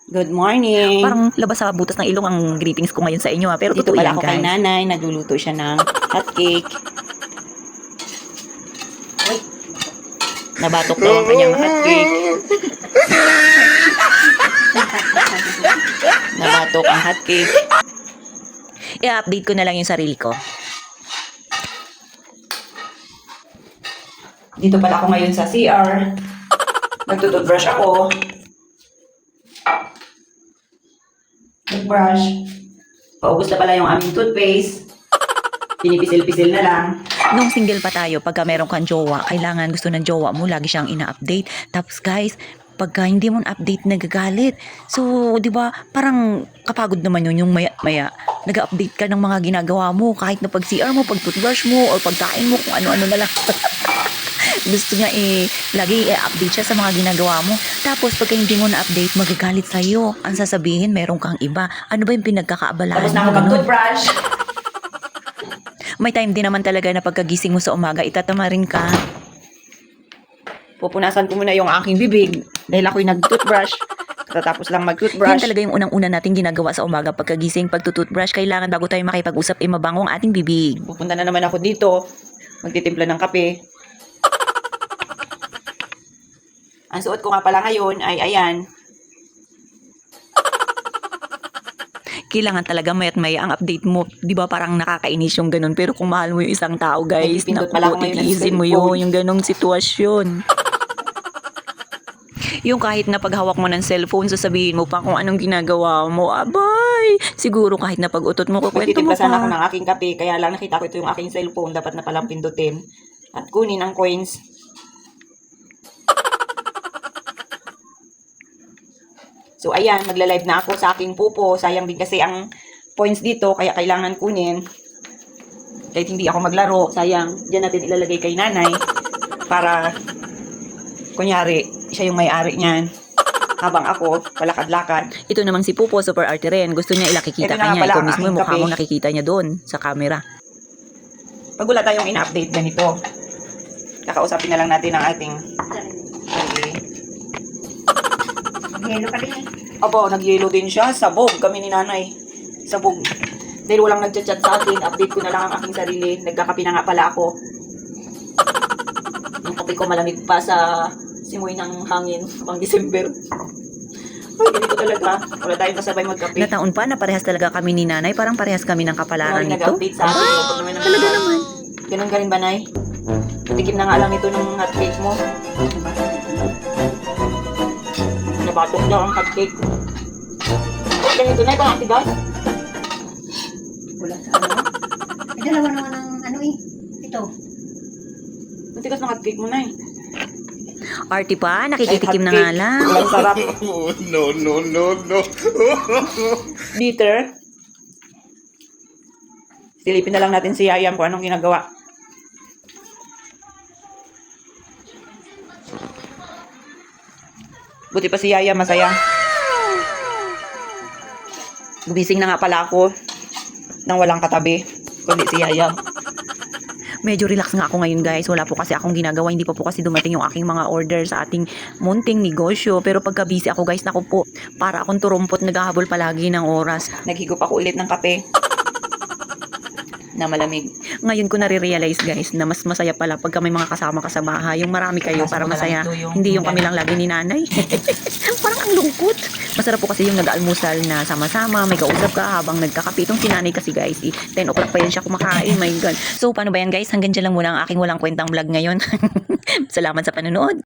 Good morning. Parang labas sa butas ng ilong ang greetings ko ngayon sa inyo ha. Pero Dito totoo pala yan ako kay guys. nanay. Nagluluto siya ng hotcake. Uy. Nabatok daw ang kanyang hotcake. Nabatok ang hotcake. I-update ko na lang yung sarili ko. Dito pala ako ngayon sa CR. Nagtututbrush ako. Toothbrush. Paubos na pala yung aming toothpaste. Pinipisil-pisil na lang. Nung single pa tayo, pagka meron kang jowa, kailangan gusto ng jowa mo, lagi siyang ina-update. Tapos guys, pagka hindi mo na-update, nagagalit. So, di ba, parang kapagod naman yun, yung maya-maya, nag-update ka ng mga ginagawa mo, kahit na pag CR mo, pag toothbrush mo, or pagkain mo, kung ano-ano na lang. Gusto niya lagi i-update siya sa mga ginagawa mo. Tapos pagka hindi mo na-update, magagalit sa'yo. Ang sasabihin, meron kang iba. Ano ba yung pinagkakaabalahan Tapos na ako mo? Ganun. mag-toothbrush. May time din naman talaga na pagkagising mo sa umaga, itatamarin ka. Pupunasan ko muna yung aking bibig. Dahil ako'y nag-toothbrush. Katapos lang Yan mag-toothbrush. talaga yung unang-una nating ginagawa sa umaga pagkagising, pagtutoothbrush. Kailangan bago tayo makipag-usap, mabango ang ating bibig. Pupunta na naman ako dito. Magtitimpla ng kape. Ang suot ko nga pala ngayon ay ayan. Kailangan talaga mayat maya ang update mo. Di ba parang nakakainis yung ganun. Pero kung mahal mo yung isang tao guys, Nagpipindot pala ako ngayon ng itiisin mo cellphone. yung ganung sitwasyon. Yung kahit na paghawak mo ng cellphone, sasabihin mo pa kung anong ginagawa mo. Abay! Siguro kahit na pag-utot mo, kukwento mo Magtitimpla sana ako pa. ng aking kape. Kaya lang nakita ko ito yung aking cellphone. Dapat na palang pindutin. At kunin ang coins. So ayan, magla-live na ako sa aking pupo. Sayang din kasi ang points dito. Kaya kailangan kunin. Kahit hindi ako maglaro. Sayang. Diyan natin ilalagay kay nanay. Para kunyari, siya yung may-ari niyan. Habang ako, palakad-lakad. Ito namang si Pupo, super arte rin. Gusto niya ilakikita Ito na ka nga niya. pala Ikaw ang mismo yung aking mukha mo kape. nakikita niya doon sa camera. Pag wala tayong ina-update ganito, kakausapin na lang natin ang ating sarili. Yelo pa din eh. Opo, nag-yellow din siya. Sabog kami ni nanay. Sabog. Dahil walang nagchat-chat sa akin, update ko na lang ang aking sarili. Nagkakapi na nga pala ako. Yung kape ko malamig pa sa simoy ng hangin pang December. Ay, ganito talaga. Wala tayong kasabay magkape. Nataon pa na parehas talaga kami ni nanay. Parang parehas kami ng kapalaran Ay, nito. nag-update sa akin. Talaga naman. Ganun ka rin ba, Nay? Patikim na nga lang ito ng hotcake mo. Nabatok daw ang hotcake. Ay, ganito, Nay, pang atigas. Wala sa ano. Ay, dalawa naman ang ano eh. Ito. Matigas ng hotcake mo, Nay. Arty pa, nakikitikim na nga lang. Walang sarap. Oh, no, no, no, no. Bitter. Silipin na lang natin si Yayam kung anong ginagawa. Buti pa si Yaya masaya. Gumising na nga pala ako nang walang katabi, kundi si Yaya. Medyo relax nga ako ngayon guys. Wala po kasi akong ginagawa. Hindi pa po kasi dumating yung aking mga order sa ating munting negosyo. Pero pagka busy ako guys, naku po, para akong turumpot, naghahabol palagi ng oras. Naghigop ako ulit ng kape na malamig. Ngayon ko nare-realize guys na mas masaya pala pagka may mga kasama ka sa bahay. Yung marami kayo para Kasama masaya. lang ito yung- Hindi yung kami lang lagi ni nanay. Parang ang lungkot. Masarap po kasi yung nag-almusal na sama-sama, may kausap ka habang nagkakape. Itong si nanay kasi guys, 10 o'clock pa yan siya kumakain. My God. So paano ba yan guys? Hanggang dyan lang muna ang aking walang kwentang vlog ngayon. Salamat sa panonood.